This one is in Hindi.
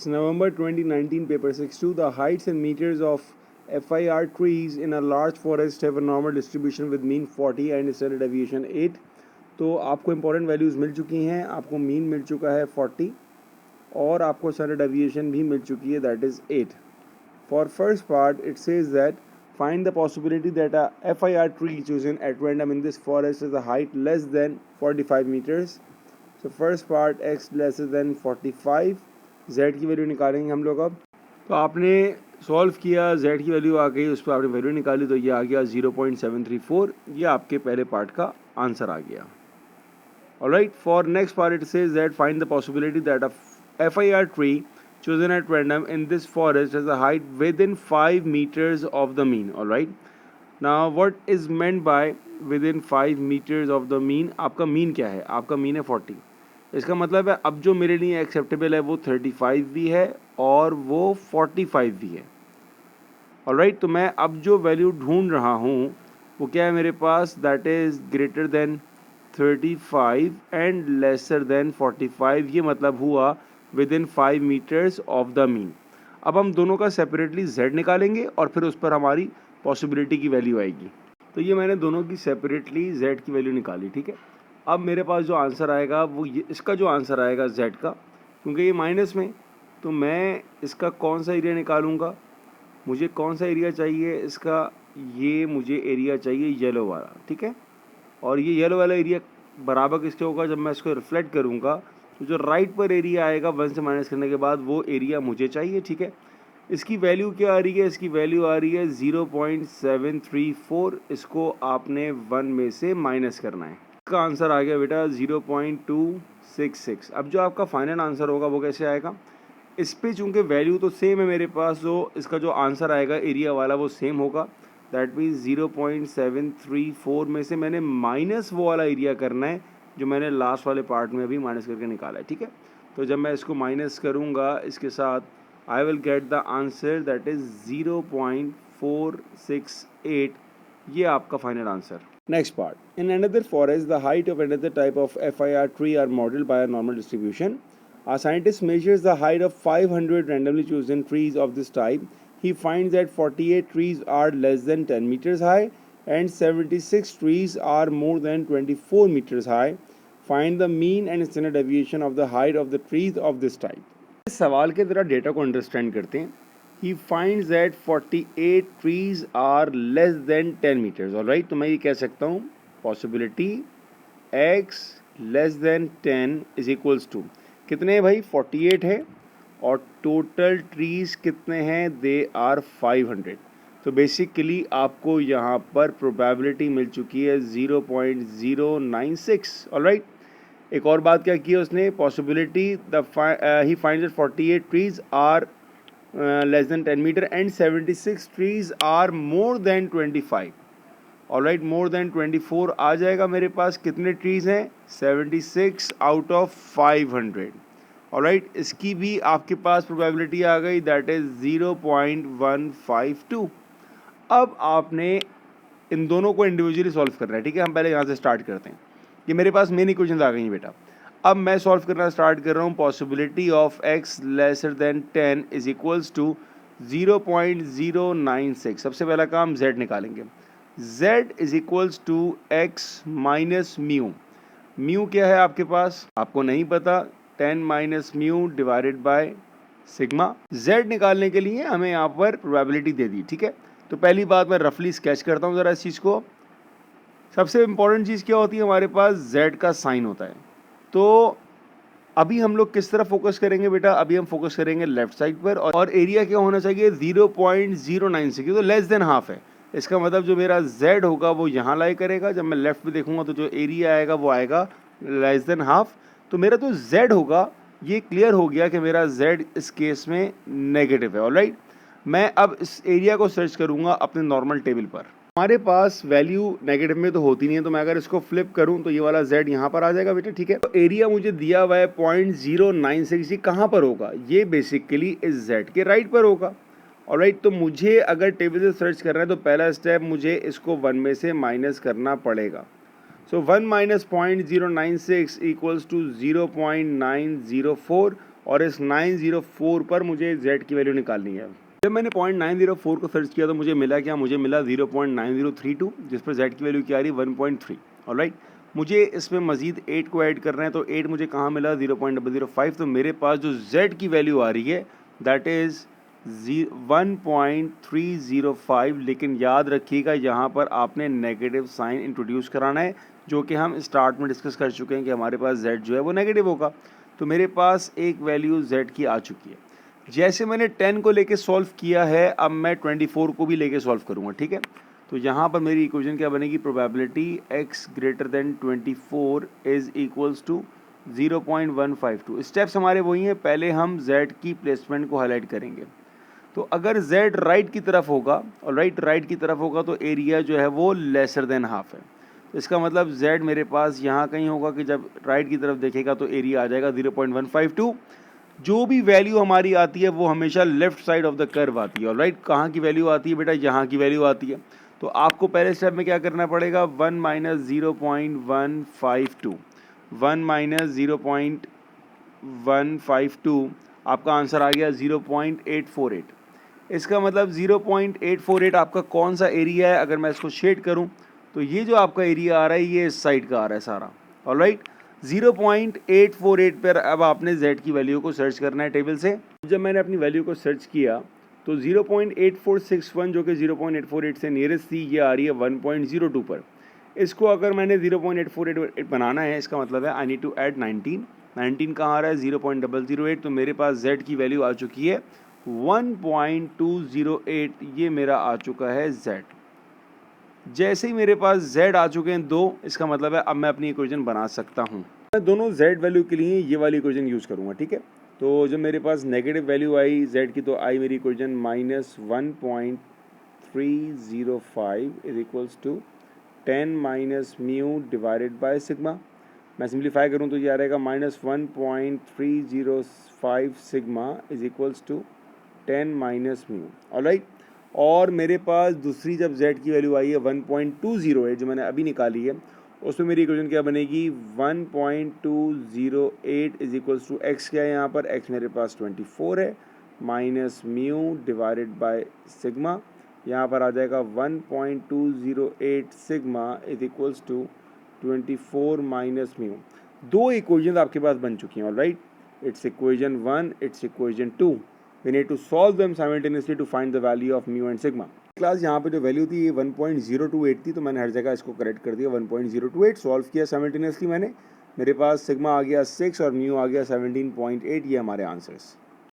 It's November 2019, paper 6-2. The heights and meters of FIR trees in a large forest have a normal distribution with mean 40 and standard deviation 8. तो आपको इंपॉर्टेंट वैल्यूज़ मिल चुकी हैं, आपको मीन मिल चुका है 40 और आपको स्टैंडर्ड डेविएशन भी मिल चुकी है, that is 8. For first part, it says that find the possibility that a FIR tree chosen at random in this forest has a height less than 45 meters. So first part, x less than 45, z की वैल्यू निकालेंगे हम लोग अब. तो आपने सॉल्व किया, z की वैल्यू आ गई, उस पर आपने वैल्यू निकाली, तो ये आ गया 0.734. ये आपके पहले पार्ट का आंसर आ गया. Alright, for next part it says that find the possibility that a FIR tree chosen at random in this forest has a height within 5 meters of the mean. Alright, now what is meant by within 5 meters of the mean? आपका मीन क्या है? आपका मीन है 40. इसका मतलब है अब जो मेरे लिए एक्सेप्टेबल है वो 35 भी है और वो 45 भी है. ऑलराइट, तो मैं अब जो वैल्यू ढूंढ रहा हूँ वो क्या है मेरे पास? That is greater than 35 and lesser than 45. ये मतलब हुआ within 5 metres of the mean. अब हम दोनों का सेपरेटली z निकालेंगे और फिर उस पर हमारी पॉसिबिलिटी की वैल्यू आएगी. तो ये मैंने दोनों की सेपरेटली z की वैल्यू निकाली. ठीक है, अब मेरे पास जो आंसर आएगा वो इसका जो आंसर आएगा z का, क्योंकि ये माइनस में, तो मैं इसका कौन सा एरिया निकालूंगा? मुझे कौन सा एरिया चाहिए इसका? ये मुझे एरिया चाहिए येलो वाला. ठीक है, और ये येलो वाला एरिया बराबर किसके होगा? जब मैं इसको रिफ्लेक्ट करूँगा तो जो राइट पर एरिया आएगा 1 से माइनस करने के बाद वो एरिया मुझे चाहिए. ठीक है, इसकी वैल्यू क्या आ रही है? इसकी वैल्यू आ रही है 0.734. इसको आपने 1 में से माइनस करना है. इसका आंसर आ गया बेटा 0.266. अब जो आपका फाइनल आंसर होगा वो कैसे आएगा? इस पे चूँकि वैल्यू तो सेम है मेरे पास, जो इसका जो आंसर आएगा एरिया वाला वो सेम होगा. दैट मीन्स 0.734 में से मैंने माइनस वो वाला एरिया करना है जो मैंने लास्ट वाले पार्ट में अभी माइनस करके निकाला है. ठीक है, तो जब मैं इसको माइनस करूँगा इसके साथ, I will get the answer that is 0.468. ये आपका final answer. Next part, in another forest the height of another type of FIR tree are modelled by a normal distribution. A scientist measures the height of 500 randomly chosen trees of this type. He finds that 48 trees are less than 10 meters high and 76 trees are more than 24 meters high. Find the mean and standard deviation of the height of the trees of this type. इस सवाल के ज़रा डेटा को अंडरस्टैंड करते हैं. He finds that 48 trees are less than 10 meters. Alright, तो मैं ये कह सकता हूँ possibility x less than 10 is equals to कितने हैं भाई? 48 है और टोटल ट्रीज़ कितने हैं? They are 500. तो बेसिकली आपको यहाँ पर प्रोबेबिलिटी मिल चुकी है 0.096. ऑलराइट, एक और बात क्या की है उसने? पॉसिबिलिटी ही finds that 48 trees are less than 10 metre and 76 trees are more than 25. Alright, more than 24 आ जाएगा मेरे पास. कितने ट्रीज़ हैं? 76 आउट ऑफ 500. ऑलराइट, इसकी भी आपके पास प्रोबेबिलिटी आ गई, दैट इज़ 0.152. अब आपने इन दोनों को इंडिविजुअली सॉल्व करना है. ठीक है, हम पहले यहाँ से स्टार्ट करते हैं. ये मेरे पास मेन इक्वेशंस आ गई हैं बेटा. अब मैं सॉल्व करना स्टार्ट कर रहा हूँ. Possibility of x lesser than 10 is equals to 0.096. सबसे पहला काम z निकालेंगे. z is equals to x minus mu. Mu क्या है आपके पास? आपको नहीं पता. 10 minus mu divided by sigma. z निकालने के लिए हमें यहाँ पर प्रोबेबिलिटी दे दी. ठीक है, तो पहली बात मैं रफली स्केच करता हूँ ज़रा इस चीज़ को. सबसे इम्पॉर्टेंट चीज़ क्या होती है? हमारे पास z का साइन होता है. तो अभी हम लोग किस तरह फोकस करेंगे बेटा? अभी हम फोकस करेंगे लेफ्ट साइड पर. और एरिया क्या होना चाहिए? 0.096, तो लेस देन हाफ है. इसका मतलब जो मेरा z होगा वो यहाँ लाई करेगा. जब मैं लेफ्ट में देखूंगा तो जो एरिया आएगा वो आएगा लेस देन हाफ. तो मेरा जो z होगा ये क्लियर हो गया कि मेरा z इस केस में नेगेटिव है. ऑलराइट, मैं अब इस एरिया को सर्च करूँगा अपने नॉर्मल टेबल पर. हमारे पास वैल्यू नेगेटिव में तो होती नहीं है, तो मैं अगर इसको फ्लिप करूं तो ये वाला z यहाँ पर आ जाएगा बेटा. ठीक है, तो एरिया मुझे दिया हुआ है 0.096. ये कहाँ पर होगा? ये बेसिकली इस z के राइट पर होगा. ऑलराइट, तो मुझे अगर टेबल से सर्च करना है तो पहला स्टेप मुझे इसको 1 में से माइनस करना पड़ेगा. सो 1 माइनस 0.096 इक्वल्स टू 0.904. और इस 904 पर मुझे z की वैल्यू निकालनी है। जब मैंने 0.904 को सर्च किया तो मुझे मिला क्या, मुझे मिला 0.9032, जिस पर z की वैल्यू क्या आ रही है 1.3। ऑलराइट, मुझे इसमें मजीद 8 को ऐड करना है, तो 8 मुझे कहाँ मिला 0.005। तो मेरे पास जो z की वैल्यू आ रही है दैट इज़ 1.305। लेकिन याद रखिएगा यहाँ पर आपने नेगेटिव साइन इंट्रोड्यूस कराना है, जो कि हम स्टार्ट में डिस्कस कर चुके हैं कि हमारे पास z जो है वो नेगेटिव होगा। तो मेरे पास एक वैल्यू z की आ चुकी है। जैसे मैंने 10 को लेके सॉल्व किया है, अब मैं 24 को भी लेके सॉल्व करूँगा, ठीक है। तो यहाँ पर मेरी इक्वेशन क्या बनेगी, probability x greater than 24 is equals to 0.152। Steps हमारे वही हैं, पहले हम z की प्लेसमेंट को हाईलाइट करेंगे। तो अगर z राइट की तरफ होगा और राइट की तरफ होगा तो एरिया जो है वो लेसर देन हाफ है। तो इसका मतलब z मेरे पास यहाँ कहीं होगा कि जब राइट की तरफ देखेगा तो एरिया आ जाएगा 0.152। जो भी वैल्यू हमारी आती है वो हमेशा left side of the curve आती है। ऑलराइट, कहाँ की वैल्यू आती है बेटा, यहाँ की वैल्यू आती है। तो आपको पहले स्टेप में क्या करना पड़ेगा, 1 माइनस 0.152, 1 माइनस 0.152, आपका आंसर आ गया 0.848। इसका मतलब 0.848 आपका कौन सा एरिया है। अगर मैं इसको शेड करूं तो ये जो आपका एरिया आ रहा है ये इस साइड का आ रहा है सारा। ऑलराइट, 0.848 पर अब आपने z की वैल्यू को सर्च करना है टेबल से। जब मैंने अपनी वैल्यू को सर्च किया तो 0.8461 जो कि 0.848 से नियरेस्ट थी, ये आ रही है 1.02 पर। इसको अगर मैंने 0.848 बनाना है, इसका मतलब है आई नीड टू ऐड 19 कहाँ आ रहा है 0.008। तो मेरे पास z की वैल्यू आ चुकी है 1.208, ये मेरा आ चुका है z। जैसे ही मेरे पास z आ चुके हैं 2, इसका मतलब है अब मैं अपनी इक्वेशन बना सकता हूँ। मैं दोनों z वैल्यू के लिए ये वाली इक्वेशन यूज़ करूँगा, ठीक है। तो जब मेरे पास नेगेटिव वैल्यू आई z की तो आई मेरी equation -1.305 is equals to 10 minus mu divided by sigma. मैं सिंप्लीफाई करूँ तो ये आ रहेगा -1.305 sigma is equals to 10 minus mu. Alright, और मेरे पास दूसरी जब z की वैल्यू आई है 1.208 जो मैंने अभी निकाली है, उसमें मेरी इक्वेशन क्या बनेगी 1.208 इज इक्वल्स टू x क्या है यहाँ पर, x मेरे पास 24 है, minus mu divided by sigma. यहाँ पर आ जाएगा 1.208 sigma is equals to 24 minus mu. दो इक्वेशन आपके पास बन चुकी हैं। Alright, it's equation 1, it's equation 2। We need to solve them simultaneously to find the value of mu and sigma. Class यहाँ पे जो वैल्यू थी ये 1.028 थी, तो मैंने हर जगह इसको करेक्ट कर दिया 1.028। सॉल्व किया साइमल्टेनियसली मैंने, मेरे पास सिग्मा आ गया 6 और म्यू आ गया 17.8। ये हमारे आंसर्स।